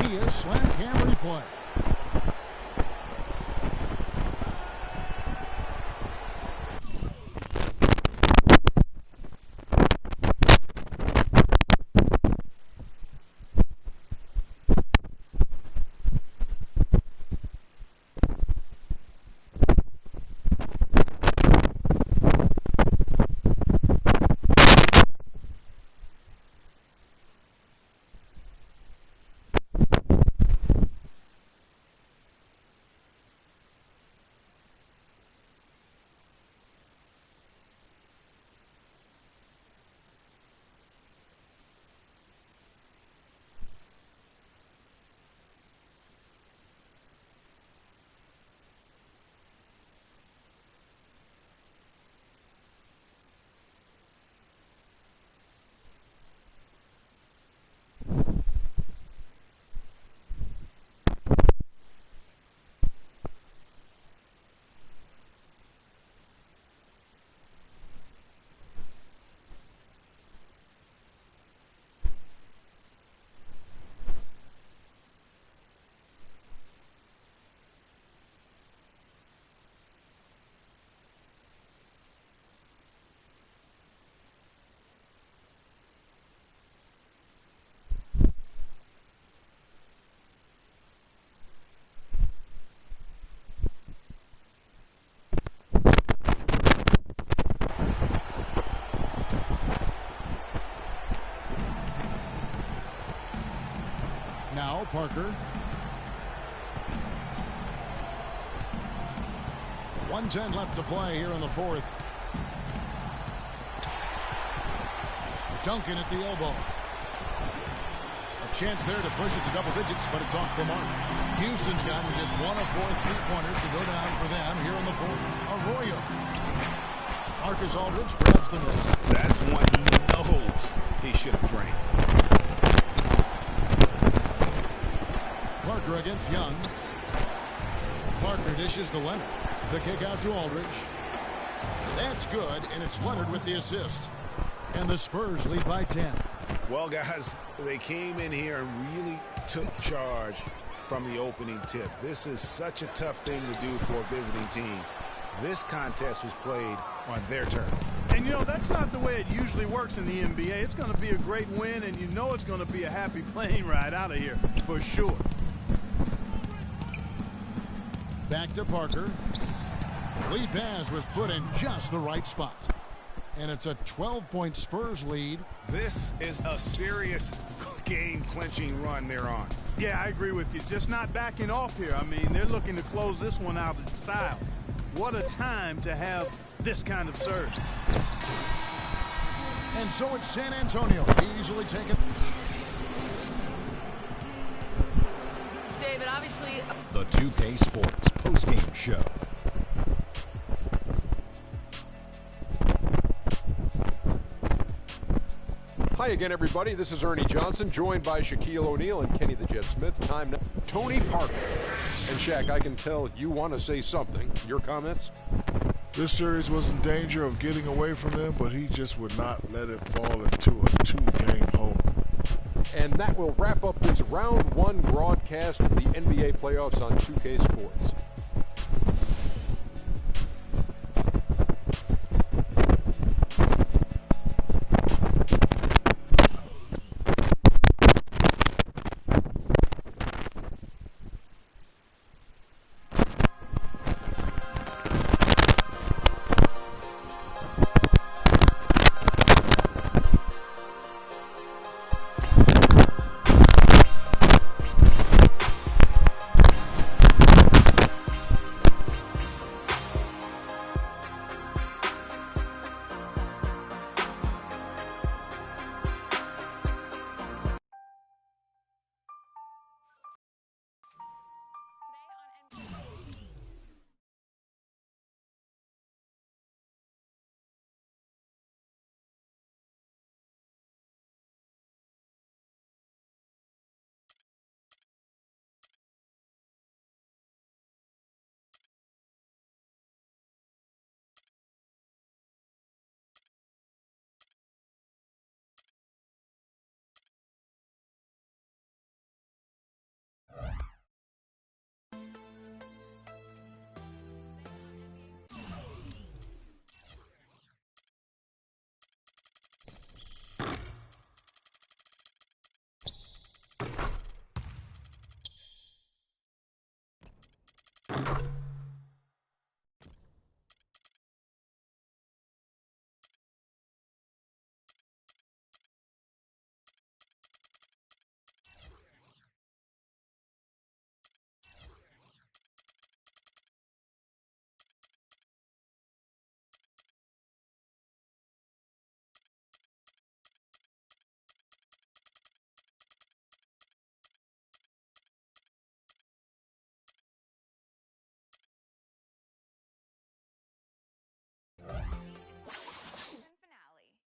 see a slam cam replay. Now Parker. 1:10 left to play here in the fourth. Duncan at the elbow. A chance there to push it to double digits, but it's off the mark. Houston's gotten just 1 of 4 3-pointers to go down for them here in the fourth. Arroyo. Marcus Aldridge grabs the miss. That's one he knows he should have drained. Parker against Young. Parker dishes to Leonard. The kick out to Aldridge. That's good, and it's Leonard with the assist. And the Spurs lead by 10. Well, guys, they came in here and really took charge from the opening tip. This is such a tough thing to do for a visiting team. This contest was played on their turn. And, you know, that's not the way it usually works in the NBA. It's going to be a great win, and you know it's going to be a happy plane ride out of here for sure. Back to Parker. The lead pass was put in just the right spot. And it's a 12-point Spurs lead. This is a serious game-clinching run they're on. Yeah, I agree with you. Just not backing off here. I mean, they're looking to close this one out in style. What a time to have this kind of surge. And so it's San Antonio easily taken. David, obviously. The 2K Sports postgame show. Hi again, everybody. This is Ernie Johnson, joined by Shaquille O'Neal and Kenny the Jet Smith. Time now. Tony Parker. And Shaq, I can tell you want to say something. Your comments? This series was in danger of getting away from them, but he just would not let it fall into a two-game hole. And that will wrap up this round one broadcast of the NBA playoffs on 2K Sports. Finale.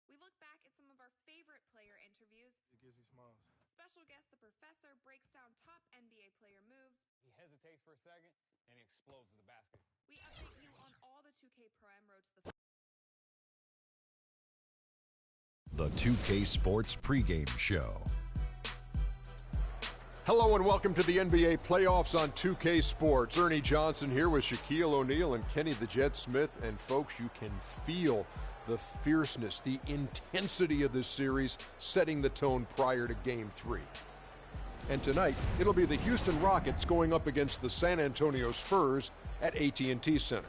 We look back at some of our favorite player interviews. Gizzy smiles. Special guest, the professor, breaks down top NBA player moves. He hesitates for a second, and he explodes the basket. We update you on all the 2K Prime road to the The 2K Sports pregame show. Hello and welcome to the NBA playoffs on 2K Sports. Ernie Johnson here with Shaquille O'Neal and Kenny the Jet Smith. And folks, you can feel the fierceness, the intensity of this series setting the tone prior to Game 3. And tonight, it'll be the Houston Rockets going up against the San Antonio Spurs at AT&T Center.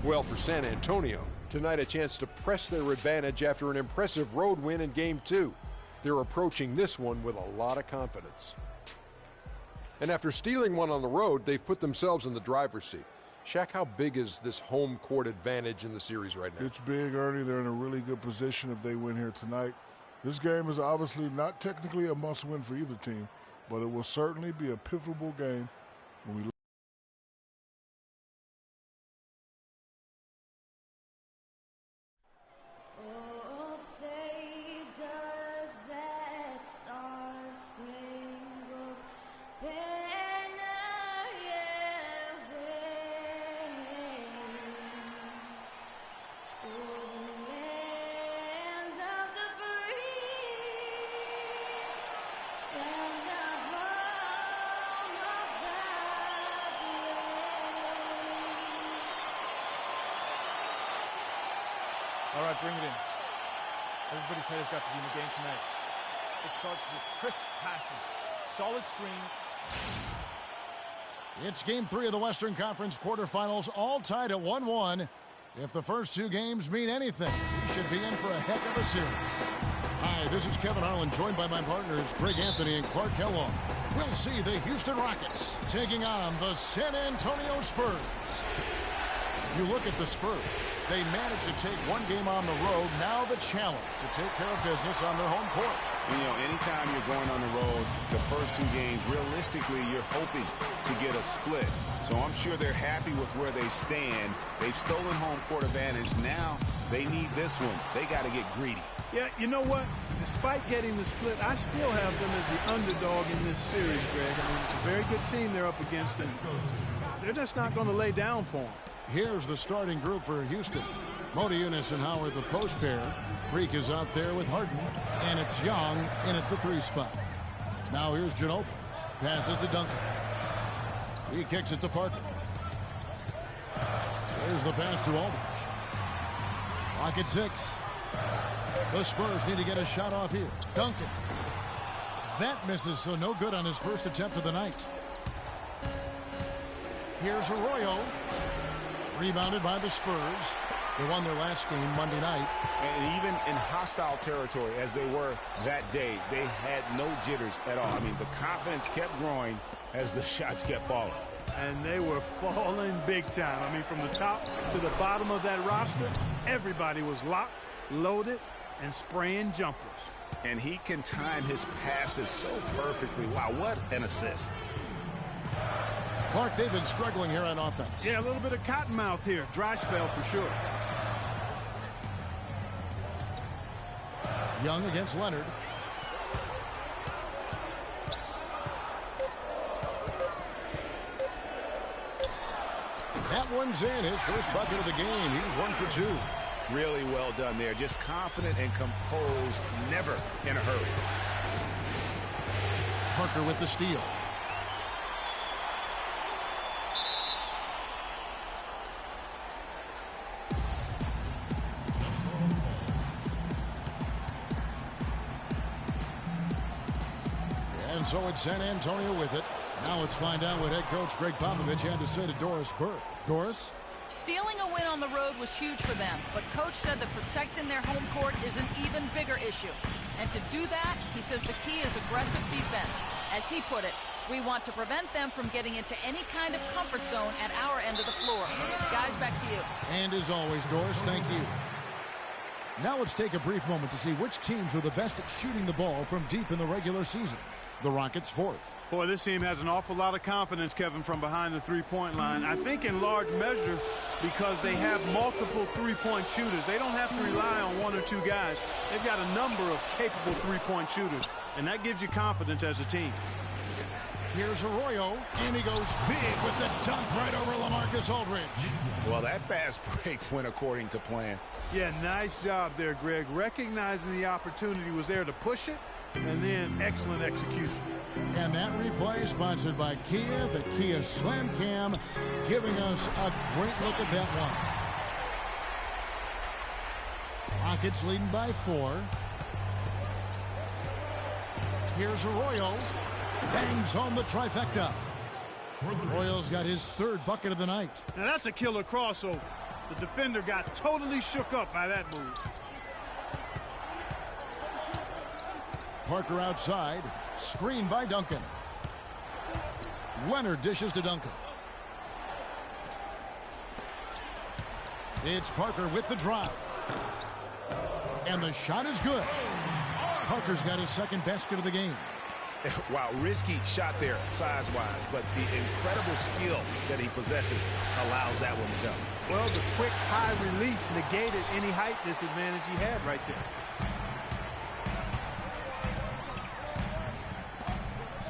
Well, for San Antonio, tonight a chance to press their advantage after an impressive road win in Game 2. They're approaching this one with a lot of confidence. And after stealing one on the road, they've put themselves in the driver's seat. Shaq, how big is this home court advantage in the series right now? It's big, Ernie. They're in a really good position if they win here tonight. This game is obviously not technically a must-win for either team, but it will certainly be a pivotal game when we All right, bring it in. Everybody's head has got to be in the game tonight. It starts with crisp passes, solid screens. It's Game 3 of the Western Conference quarterfinals, all tied at 1-1. If the first two games mean anything, we should be in for a heck of a series. Hi, this is Kevin Harlan, joined by my partners Greg Anthony and Clark Kellogg. We'll see the Houston Rockets taking on the San Antonio Spurs. You look at the Spurs. They managed to take one game on the road. Now the challenge to take care of business on their home court. You know, anytime you're going on the road, the first two games, realistically, you're hoping to get a split. So I'm sure they're happy with where they stand. They've stolen home court advantage. Now they need this one. They got to get greedy. Yeah, you know what? Despite getting the split, I still have them as the underdog in this series, Greg. I mean, it's a very good team they're up against, and they're just not going to lay down for them. Here's the starting group for Houston. Modi Eunice and Howard, the post pair. Freak is out there with Harden, and it's Young in at the 3 spot. Now here's Ginobili. Passes to Duncan. He kicks it to Parker. There's the pass to Aldridge. Clock at 6. The Spurs need to get a shot off here. Duncan. That misses, so no good on his first attempt of the night. Here's Arroyo. Rebounded by the Spurs. They won their last game Monday night. And even in hostile territory, as they were that day, they had no jitters at all. I mean, the confidence kept growing as the shots kept falling. And they were falling big time. I mean, from the top to the bottom of that roster, everybody was locked, loaded, and spraying jumpers. And he can time his passes so perfectly. Wow, what an assist. Clark, they've been struggling here on offense. Yeah, a little bit of cottonmouth here. Dry spell for sure. Young against Leonard. That one's in. His first bucket of the game. He's 1 for 2. Really well done there. Just confident and composed, never in a hurry. Parker with the steal. So it's San Antonio with it. Now let's find out what head coach Greg Popovich had to say to Doris Burke. Doris? Stealing a win on the road was huge for them, but Coach said that protecting their home court is an even bigger issue. And to do that, he says the key is aggressive defense. As he put it, we want to prevent them from getting into any kind of comfort zone at our end of the floor. Guys, back to you. And as always, Doris, thank you. Now let's take a brief moment to see which teams were the best at shooting the ball from deep in the regular season. The Rockets fourth. Boy, this team has an awful lot of confidence, Kevin, from behind the three-point line. I think in large measure because they have multiple three-point shooters. They don't have to rely on one or two guys. They've got a number of capable three-point shooters, and that gives you confidence as a team. Here's Arroyo, and he goes big with the dunk right over LaMarcus Aldridge. Well, that fast break went according to plan. Yeah, nice job there, Greg. Recognizing the opportunity was there to push it, and then excellent execution. And that replay sponsored by Kia, the Kia Slam Cam, giving us a great look at that one. Rockets leading by 4. Here's Arroyo. Bangs home the trifecta. Arroyo's got his third bucket of the night. Now that's a killer crossover. The defender got totally shook up by that move. Parker outside. Screen by Duncan. Leonard dishes to Duncan. It's Parker with the drive. And the shot is good. Parker's got his second basket of the game. Wow, risky shot there size-wise, but the incredible skill that he possesses allows that one to go. Well, the quick high release negated any height disadvantage he had right there.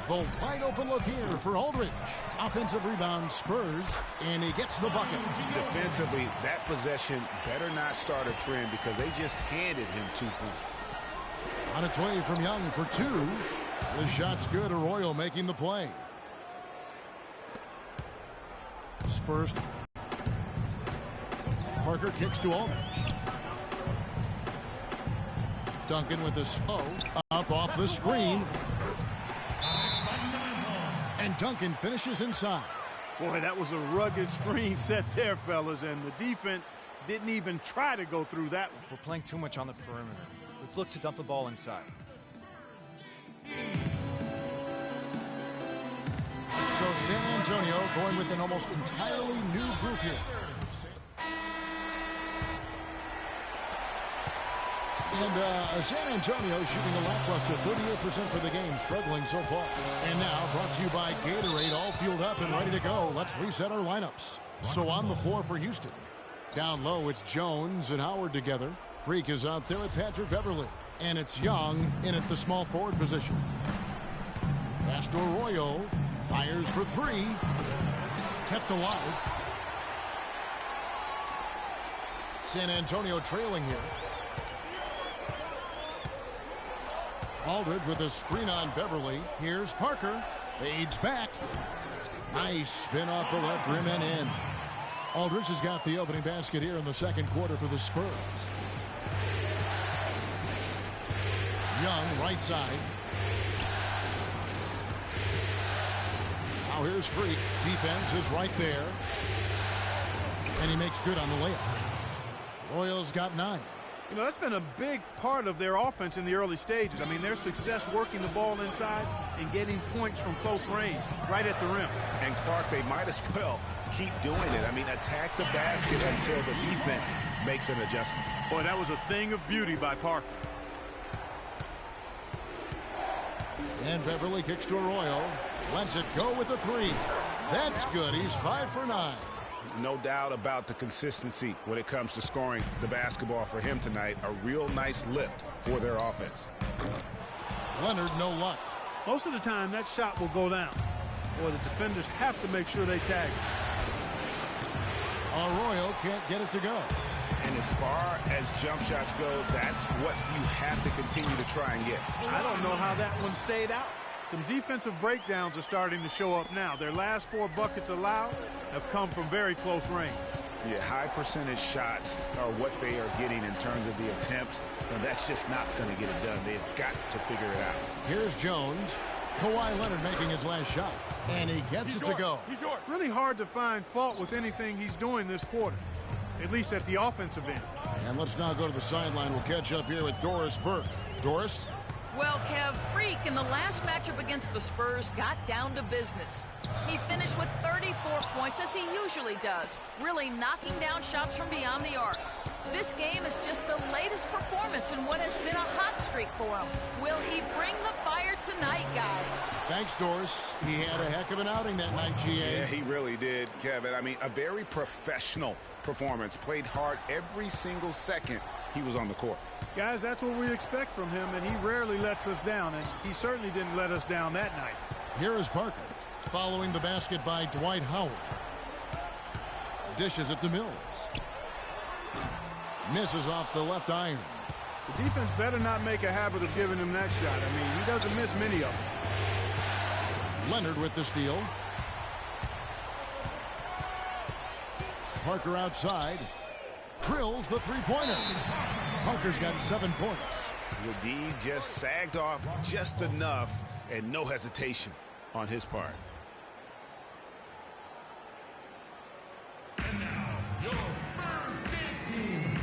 The wide open look here for Aldridge. Offensive rebound, Spurs, and he gets the bucket. Defensively, that possession better not start a trend because they just handed him 2 points. On its way from Young for 2. The shot's good. Arroyo making the play. Spurs. Parker kicks to Aldridge. Duncan with a slow up off the screen. And Duncan finishes inside. Boy, that was a rugged screen set there, fellas, and the defense didn't even try to go through that one. We're playing too much on the perimeter. Let's look to dump the ball inside. So San Antonio going with an almost entirely new group here. And San Antonio shooting a lackluster 38% for the game, struggling so far. And now brought to you by Gatorade, all fueled up and ready to go. Let's reset our lineups. So on the floor for Houston. Down low, it's Jones and Howard together. Freak is out there with Patrick Beverly. And it's Young in at the small forward position. Pass to Arroyo. Fires for 3. Kept alive. San Antonio trailing here. Aldridge with a screen on Beverly. Here's Parker. Fades back. Nice spin off the left rim and in. Aldridge has got the opening basket here in the second quarter for the Spurs. Young, right side. Now here's Freak. Defense is right there. And he makes good on the layup. Royals got 9. You know, that's been a big part of their offense in the early stages. I mean, their success working the ball inside and getting points from close range, right at the rim. And Clark, they might as well keep doing it. I mean, attack the basket until the defense makes an adjustment. Boy, that was a thing of beauty by Parker. And Beverly kicks to Arroyo. Lets it go with a 3. That's good. He's 5 for 9. No doubt about the consistency when it comes to scoring the basketball for him tonight. A real nice lift for their offense. Leonard, no luck. Most of the time, that shot will go down. Boy, the defenders have to make sure they tag it. Arroyo can't get it to go. And as far as jump shots go, that's what you have to continue to try and get. I don't know how that one stayed out. Some defensive breakdowns are starting to show up now. Their last 4 buckets allowed have come from very close range. Yeah, high percentage shots are what they are getting in terms of the attempts, and that's just not going to get it done. They've got to figure it out. Here's Jones. Kawhi Leonard making his last shot. And he gets it to go. Really hard to find fault with anything he's doing this quarter, at least at the offensive end. And let's now go to the sideline. We'll catch up here with Doris Burke. Doris? Well, Kev, Freak in the last matchup against the Spurs got down to business. He finished with 34 points, as he usually does, really knocking down shots from beyond the arc. This game is just the latest performance in what has been a hot streak for him. Will he bring the fire tonight, guys? Thanks, Doris. He had a heck of an outing that night, GA. Yeah, he really did, Kevin. I mean, a very professional performance. Played hard every single second he was on the court. Guys, that's what we expect from him, and he rarely lets us down, and he certainly didn't let us down that night. Here is Parker, following the basket by Dwight Howard. Dishes it to Mills. Misses off the left iron. The defense better not make a habit of giving him that shot. I mean, he doesn't miss many of them. Leonard with the steal. Parker outside. Drills the three-pointer. Parker's got 7 points. The D just sagged off just enough, and no hesitation on his part. And now, your Spurs dance team.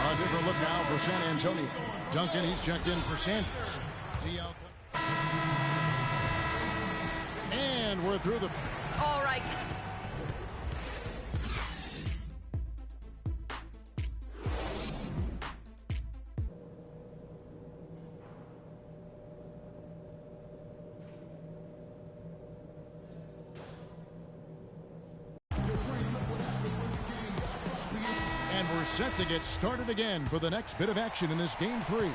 A different look now for San Antonio. Duncan, he's checked in for Sanders. And we're through the... All right. are set to get started again for the next bit of action in this game 3.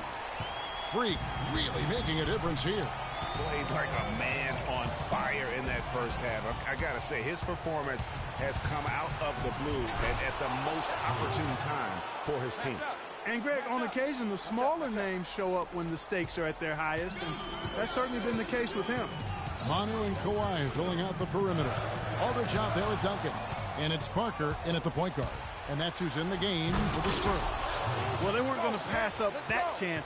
Freak really making a difference here. Played like a man on fire in that first half. I got to say, his performance has come out of the blue at the most opportune time for his team. And, Greg, on occasion, the smaller names show up when the stakes are at their highest, and that's certainly been the case with him. Manu and Kawhi filling out the perimeter. Aldridge out there with Duncan. And it's Parker in at the point guard. And that's who's in the game for the Spurs. Well, they weren't going to pass up that chance.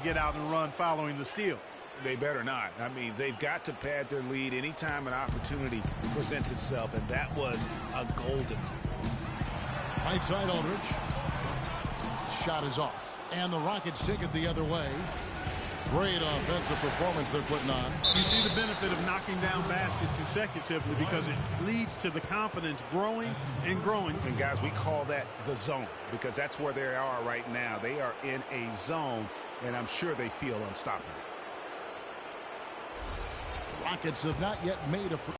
Get out and run following the steal. They better not. I mean, they've got to pad their lead anytime an opportunity presents itself, and that was a golden. Right side, Aldridge. Shot is off. And the Rockets take it the other way. Great offensive performance they're putting on. You see the benefit of knocking down baskets consecutively because it leads to the confidence growing and growing. And, guys, we call that the zone because that's where they are right now. They are in a zone, and I'm sure they feel unstoppable. Rockets have not yet made a free.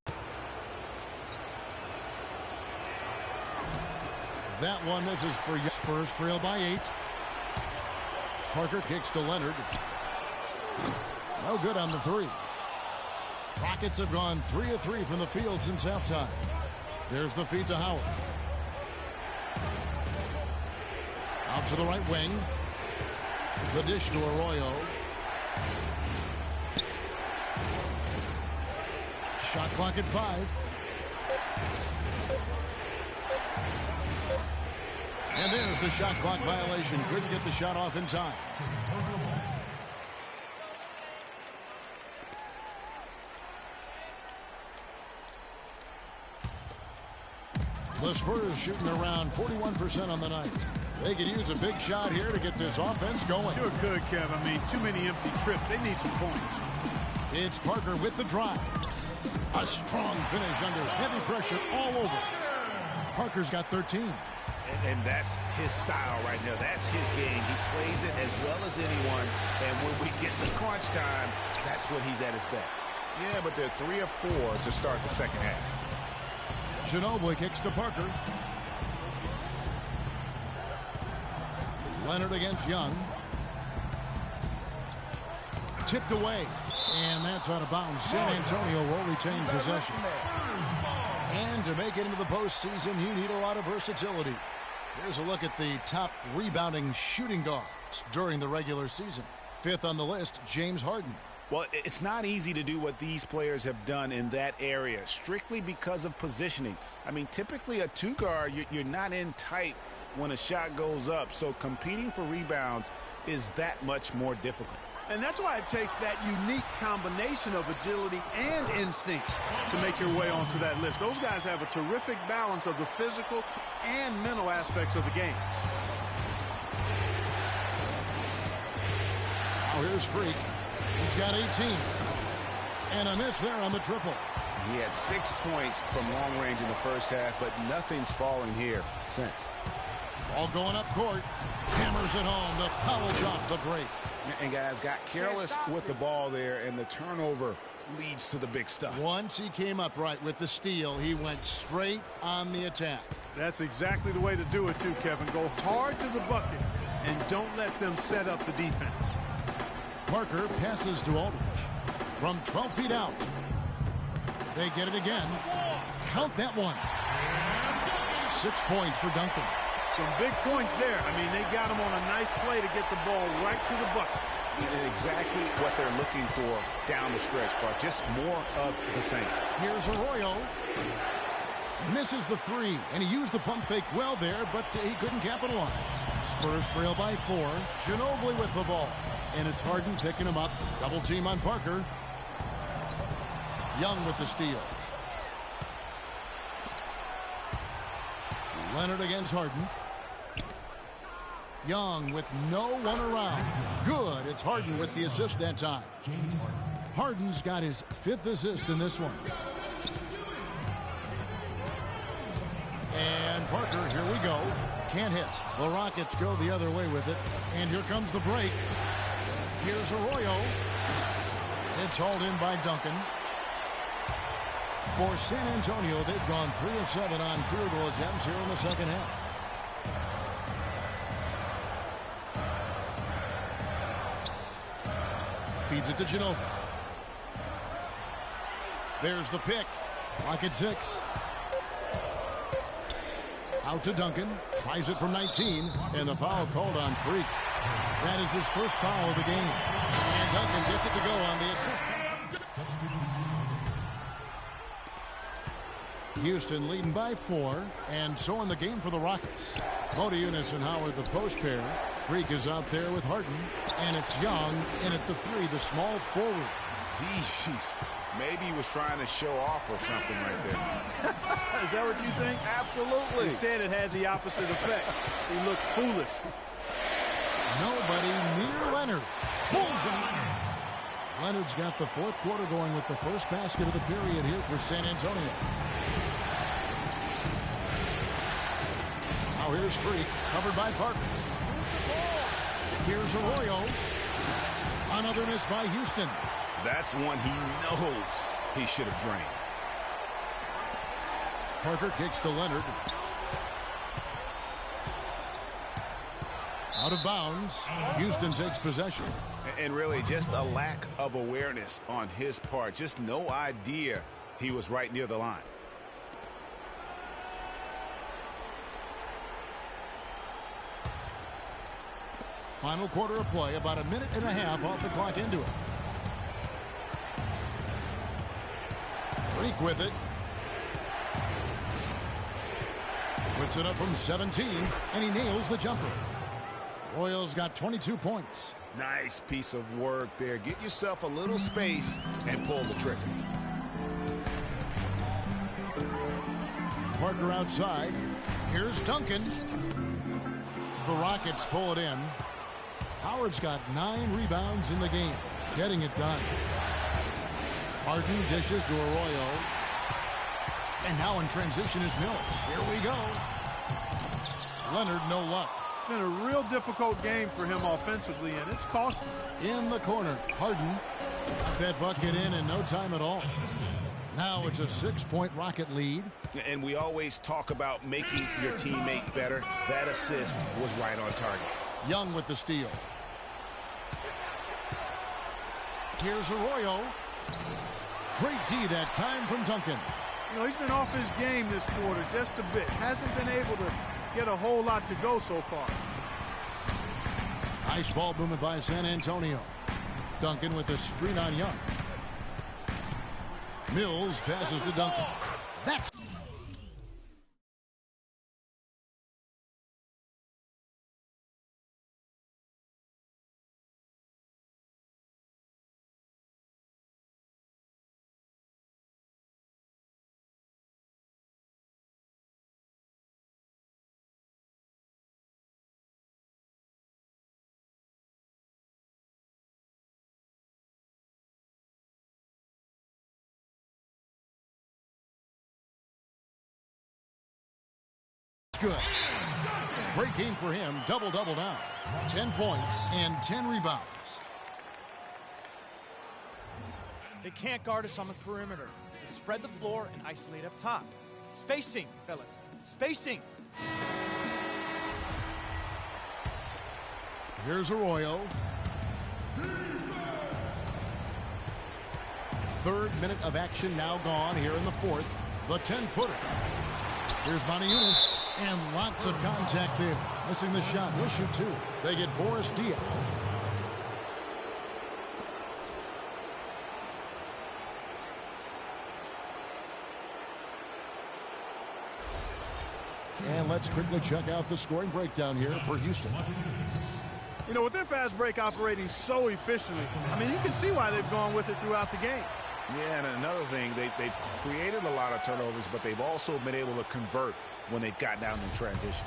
That one misses for Spurs, trail by 8. Parker kicks to Leonard. No good on the 3. Rockets have gone 3 of 3 from the field since halftime. There's the feed to Howard. Out to the right wing. The dish to Arroyo. Shot clock at 5. And there's the shot clock violation. Couldn't get the shot off in time. The Spurs shooting around 41% on the night. They could use a big shot here to get this offense going. Sure could, Kev. I mean, too many empty trips. They need some points. It's Parker with the drive. A strong finish under heavy pressure all over. Parker's got 13. And that's his style right there. That's his game. He plays it as well as anyone. And when we get to crunch time, that's when he's at his best. Yeah, but they're 3 of 4 to start the second half. Ginobili kicks to Parker. Leonard against Young. Tipped away. And that's out of bounds. San Antonio will retain possession. And to make it into the postseason, you need a lot of versatility. Here's a look at the top rebounding shooting guards during the regular season. 5th on the list, James Harden. Well, it's not easy to do what these players have done in that area, strictly because of positioning. I mean, typically a 2-guard, you're not in tight when a shot goes up, so competing for rebounds is that much more difficult. And that's why it takes that unique combination of agility and instinct to make your way onto that list. Those guys have a terrific balance of the physical and mental aspects of the game. Now here's Freak. He's got 18. And a miss there on the triple. He had 6 points from long range in the first half, but nothing's falling here since. Ball going up court. Hammers it home. The foul's off the break. And guys got careless with the ball there, and the turnover leads to the big stuff. Once he came up right with the steal, he went straight on the attack. That's exactly the way to do it, too, Kevin. Go hard to the bucket and don't let them set up the defense. Parker passes to Aldridge from 12 feet out. They get it again. Count that one. 6 points for Duncan. Some big points there. I mean, they got him on a nice play to get the ball right to the bucket. And exactly what they're looking for down the stretch, Clark. Just more of the same. Here's Arroyo. Misses the three, and he used the pump fake well there, but he couldn't capitalize. Spurs trail by 4. Ginobili with the ball. And it's Harden picking him up. Double team on Parker. Young with the steal. Leonard against Harden. Young with no one around. Good. It's Harden with the assist that time. Harden's got his 5th assist in this one. And Parker, here we go. Can't hit. The Rockets go the other way with it. And here comes the break. Here's Arroyo. It's hauled in by Duncan. For San Antonio, they've gone 3 of 7 on field goal attempts here in the second half. Feeds it to Ginobili. There's the pick. Rocket 6. Out to Duncan. Tries it from 19. And the foul called on Freak. That is his first foul of the game. And Duncan gets it to go on the assist. Houston leading by 4, and so in the game for the Rockets. Modiunas and Howard, the post pair. Freak is out there with Harden, and it's Young in at the 3, the small forward. Jeez, maybe he was trying to show off or something right there. Is that what you think? Absolutely. Instead, it had the opposite effect. He looks foolish. Nobody near Leonard. Bullseye. Leonard's got the 4th quarter going with the first basket of the period here for San Antonio. Now here's Freak, covered by Parker. Here's Arroyo. Another miss by Houston. That's one he knows he should have drained. Parker kicks to Leonard. Out of bounds. Houston takes possession. And really just a lack of awareness on his part. Just no idea he was right near the line. Final quarter of play, about a minute and a half off the clock into it. Freak with it. Puts it up from 17, and he nails the jumper. Royals got 22 points. Nice piece of work there. Get yourself a little space and pull the trigger. Parker outside. Here's Duncan. The Rockets pull it in. Howard's got 9 rebounds in the game, getting it done. Harden dishes to Arroyo. And now in transition is Mills. Here we go. Leonard, no luck. It's been a real difficult game for him offensively, and it's costly. In the corner, Harden. That bucket in no time at all. Now it's a 6-point Rocket lead. And we always talk about making your teammate better. That assist was right on target. Young with the steal. Here's Arroyo. Great D that time from Duncan. You know, he's been off his game this quarter just a bit. Hasn't been able to get a whole lot to go so far. Nice ball movement by San Antonio. Duncan with a screen on Young. Mills passes to Duncan. That's Good. Great game for him. Double-double now. 10 points and 10 rebounds. They can't guard us on the perimeter. Let's spread the floor and isolate up top. Spacing, fellas. Spacing. Here's Arroyo. Third minute of action now gone here in the fourth. The 10-footer. Here's Moniunas, and lots of contact there. Missing the shot. He'll shoot two. They get Boris Diaz. And let's quickly check out the scoring breakdown here for Houston. You know, with their fast break operating so efficiently, I mean, you can see why they've gone with it throughout the game. Yeah, and another thing, they've created a lot of turnovers, but they've also been able to convert when they've got down in transition.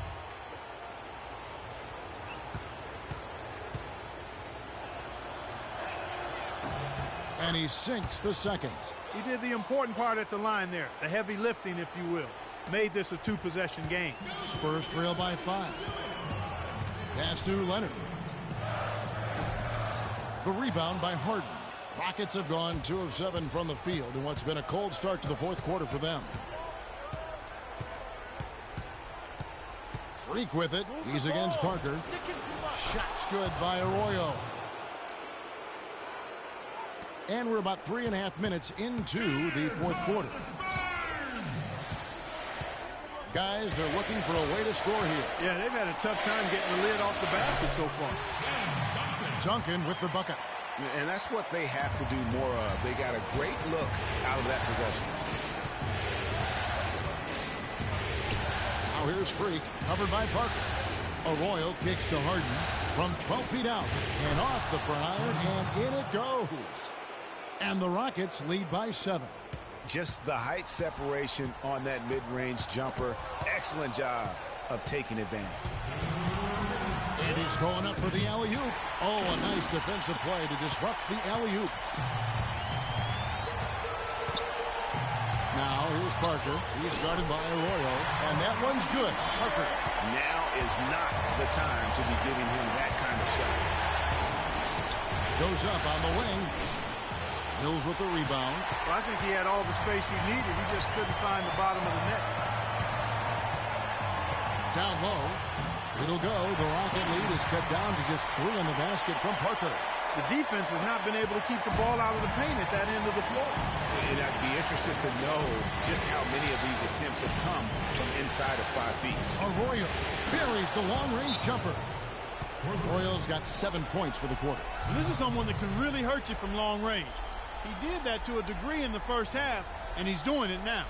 And he sinks the second. He did the important part at the line there, the heavy lifting, if you will. Made this a two-possession game. Spurs trail by 5. Pass to Leonard. The rebound by Harden. Rockets have gone 2 of 7 from the field in what's been a cold start to the fourth quarter for them. Freak with it. He's against Parker. Shot's good by Arroyo. And we're about 3.5 minutes into the fourth quarter. Guys, they're looking for a way to score here. Yeah, they've had a tough time getting the lid off the basket so far. Duncan with the bucket. And that's what they have to do more of. They got a great look out of that possession. Now here's Freak, covered by Parker. Arroyo kicks to Harden from 12 feet out and off the prior, and in it goes. And the Rockets lead by 7. Just the height separation on that mid-range jumper. Excellent job of taking advantage. And he's going up for the alley-oop. Oh, a nice defensive play to disrupt the alley-oop. Now here's Parker. He's started by Arroyo, and that one's good. Parker. Now is not the time to be giving him that kind of shot. Goes up on the wing. Hills with the rebound. Well, I think he had all the space he needed. He just couldn't find the bottom of the net. Down low. It'll go. The Rocket lead is cut down to just 3 on the basket from Parker. The defense has not been able to keep the ball out of the paint at that end of the floor. And I'd be interested to know just how many of these attempts have come from inside of 5 feet. Arroyo buries the long-range jumper. Arroyo's got 7 points for the quarter. And this is someone that can really hurt you from long range. He did that to a degree in the first half, and he's doing it now.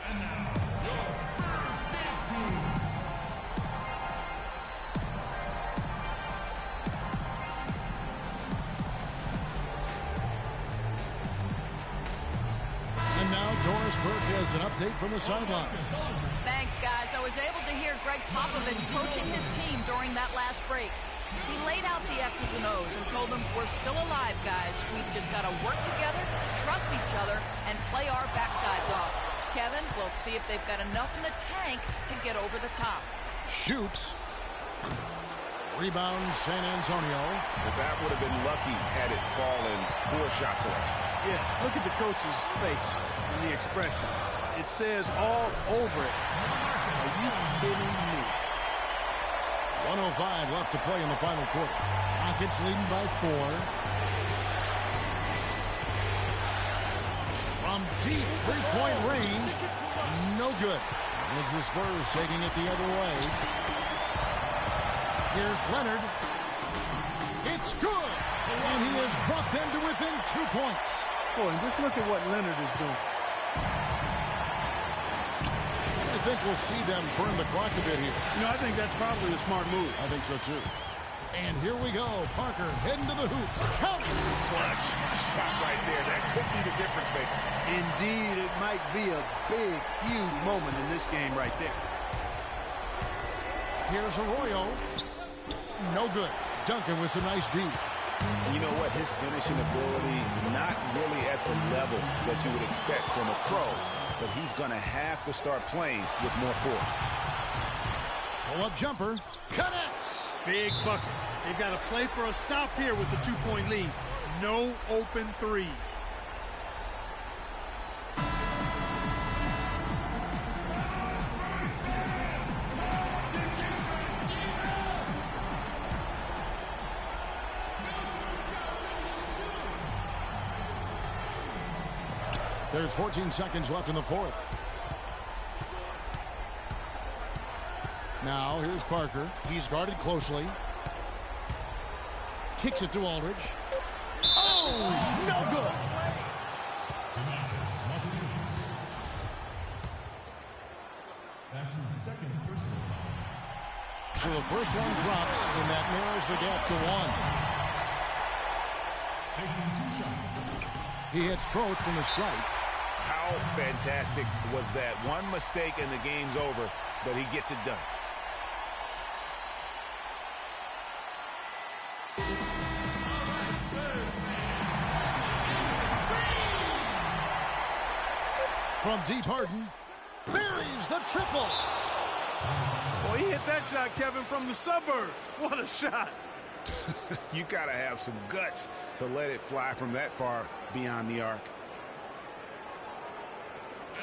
And now, your Spurs dance team. And now Doris Burke has an update from the sidelines. Thanks, guys. I was able to hear Greg Popovich coaching his team during that last break. He laid out the X's and O's and told them, we're still alive, guys. We've just got to work together, trust each other, and play our backsides off. Kevin, we'll see if they've got enough in the tank to get over the top. Shoots. Rebound, San Antonio. But that would have been lucky had it fallen. Poor shot selection. Yeah, look at the coach's face and the expression. It says all over it. Are you kidding me? 1:05 left to play in the final quarter. Rockets leading by 4. From deep three-point range, no good. It's the Spurs taking it the other way. Here's Leonard. It's good. And he has brought them to within 2 points. Boy, and just look at what Leonard is doing. I think we'll see them burn the clock a bit here. You know, I think that's probably a smart move. I think so, too. And here we go. Parker heading to the hoop. Count! Clutch shot right there. That could be the difference maker. Indeed, it might be a big, huge moment in this game right there. Here's Arroyo. No good. Duncan with some nice D. And you know what? His finishing ability, not really at the level that you would expect from a pro, but he's going to have to start playing with more force. Pull-up jumper. Connects. Big bucket. They've got to play for a stop here with the 2-point lead. No open threes. There's 14 seconds left in the fourth. Now, here's Parker. He's guarded closely. Kicks it to Aldridge. Oh, no good. That's his second personal foul. So the first one drops, and that narrows the gap to one. Taking 2 shots. He hits both from the strike. How fantastic was that? One mistake and the game's over, but he gets it done. From deep Harden, buries the triple. Well, he hit that shot, Kevin, from the suburbs. What a shot. You got to have some guts to let it fly from that far beyond the arc.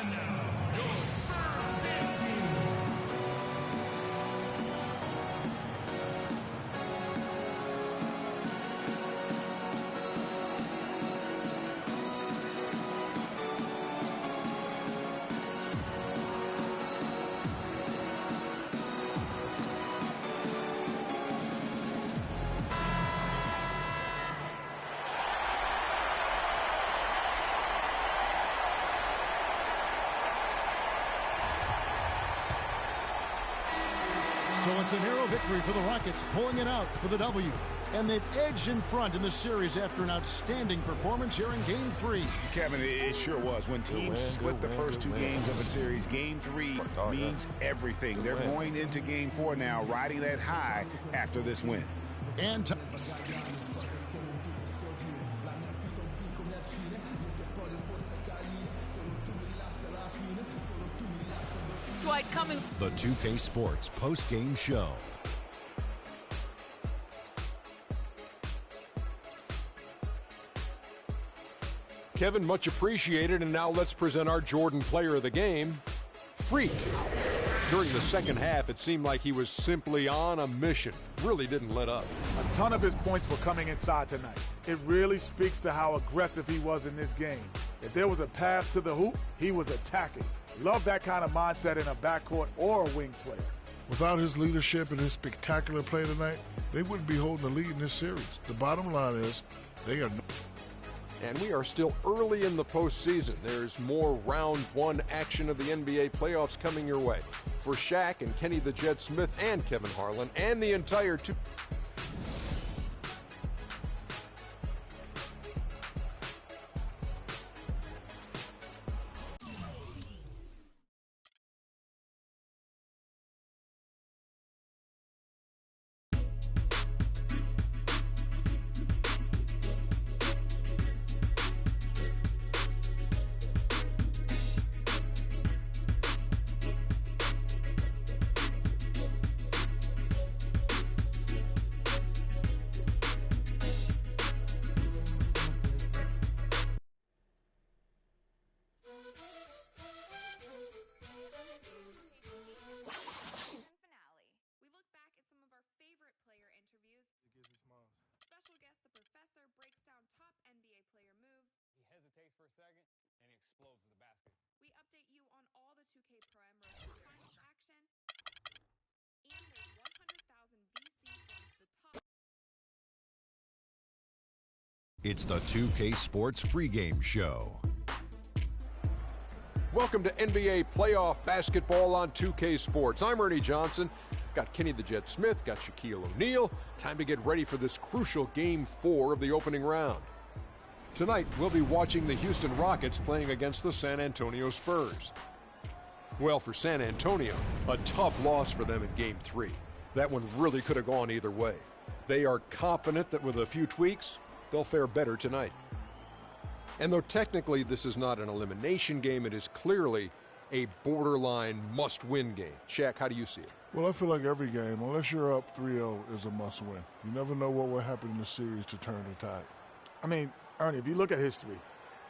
And now, your Spurs dance team. So it's a narrow victory for the Rockets, pulling it out for the W. And they've edged in front in the series after an outstanding performance here in Game 3. Kevin, it sure was. When teams split the first 2 games of a series, Game 3 means everything. They're going into Game 4 now, riding that high after this win. And Dwight coming. The 2K Sports post-game show. Kevin, much appreciated, and now let's present our Jordan player of the game, Freak. During the second half, it seemed like he was simply on a mission. Really didn't let up. A ton of his points were coming inside tonight. It really speaks to how aggressive he was in this game. If there was a path to the hoop, he was attacking. Love that kind of mindset in a backcourt or a wing player. Without his leadership and his spectacular play tonight, they wouldn't be holding the lead in this series. The bottom line is they are. And we are still early in the postseason. There's more round 1 action of the NBA playoffs coming your way. For Shaq and Kenny the Jet Smith and Kevin Harlan and the entire two. For a second, and he explodes the basket. We update you on all the 2K Pro Emerald finals action, and there's 100,000 VC from the top. It's the 2K Sports pregame show. Welcome to NBA playoff basketball on 2K Sports. I'm Ernie Johnson. Got Kenny the Jet Smith, got Shaquille O'Neal. Time to get ready for this crucial Game 4 of the opening round. Tonight, we'll be watching the Houston Rockets playing against the San Antonio Spurs. Well, for San Antonio, a tough loss for them in Game 3. That one really could have gone either way. They are confident that with a few tweaks, they'll fare better tonight. And though technically this is not an elimination game, it is clearly a borderline must-win game. Shaq, how do you see it? Well, I feel like every game, unless you're up 3-0, is a must-win. You never know what will happen in the series to turn the tide. I mean, Ernie, if you look at history,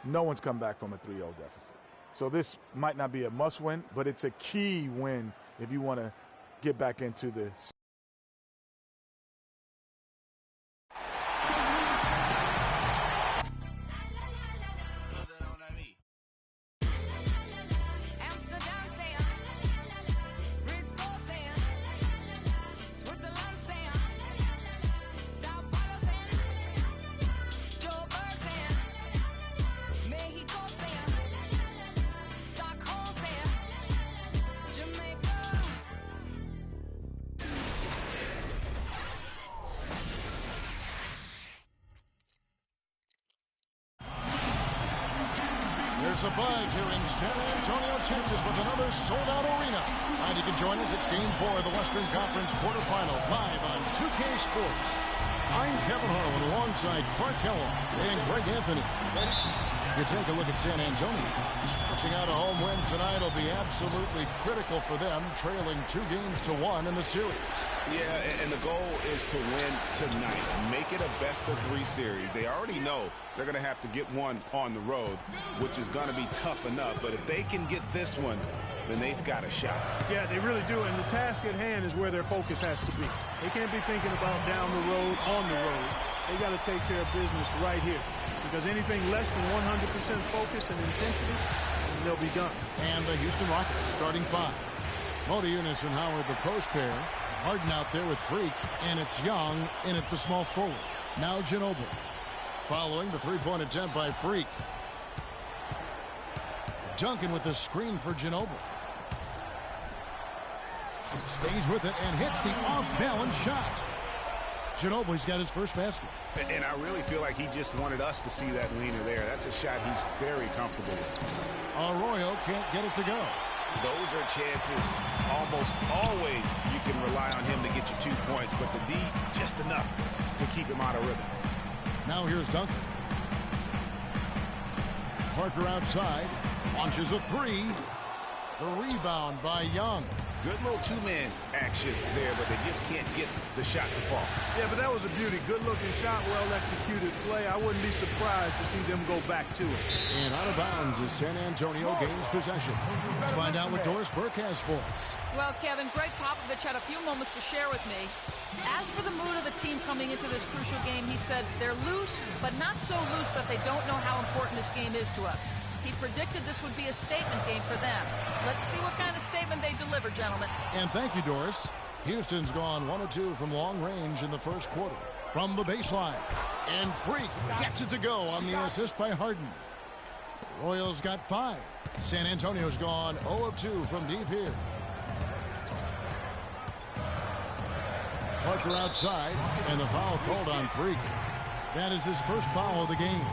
no one's come back from a 3-0 deficit. So this might not be a must-win, but it's a key win if you want to get back into the There's a buzz here in San Antonio, Texas with another sold-out arena. And you can join us. It's Game 4 of the Western Conference quarterfinals live on 2K Sports. I'm Kevin Harlan alongside Clark Kellogg and Greg Anthony. You take a look at San Antonio. Switching out a home win tonight will be absolutely critical for them, trailing 2-1 in the series. Yeah, and the goal is to win tonight. Make it a best-of-3 series. They already know they're going to have to get one on the road, which is going to be tough enough. But if they can get this one, then they've got a shot. Yeah, they really do. And the task at hand is where their focus has to be. They can't be thinking about down the road, on the road. They got to take care of business right here. Because anything less than 100% focus and intensity, they'll be done. And the Houston Rockets starting 5. Modiunas and Howard, the post pair. Harden out there with Freak, and it's Young in at the small forward. Now Ginobili. Following the three-point attempt by Freak. Duncan with the screen for Ginobili. Stays with it and hits the off-balance shot. Ginobili's got his first basket. And I really feel like he just wanted us to see that leaner there. That's a shot he's very comfortable with. Arroyo can't get it to go. Those are chances almost always you can rely on him to get you 2 points, but the D just enough to keep him out of rhythm. Now here's Duncan. Parker outside, launches a 3. The rebound by Young. Good little two-man action there, but they just can't get the shot to fall. Yeah, but that was a beauty. Good-looking shot, well-executed play. I wouldn't be surprised to see them go back to it. And out of bounds as San Antonio gains possession. Let's find out what Doris Burke has for us. Well, Kevin, Greg Popovich had a few moments to share with me. As for the mood of the team coming into this crucial game, he said they're loose, but not so loose that they don't know how important this game is to us. He predicted this would be a statement game for them. Let's see what kind of statement they deliver, gentlemen. And thank you, Doris. Houston's gone 1 of 2 from long range in the first quarter. From the baseline. And Freak gets it to go on the assist by Harden. Royals got 5. San Antonio's gone 0 of 2 from deep here. Parker outside, and the foul called on Freak. That is his first foul of the game.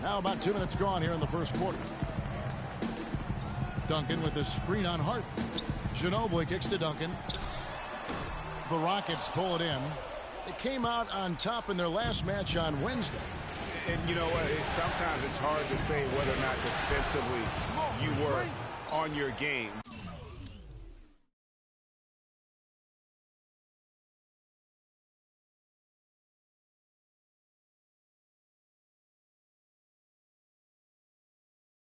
Now about 2 minutes gone here in the first quarter. Duncan with a screen on Harden. Ginobili kicks to Duncan. The Rockets pull it in. They came out on top in their last match on Wednesday. And you know what? Sometimes it's hard to say whether or not defensively you were on your game.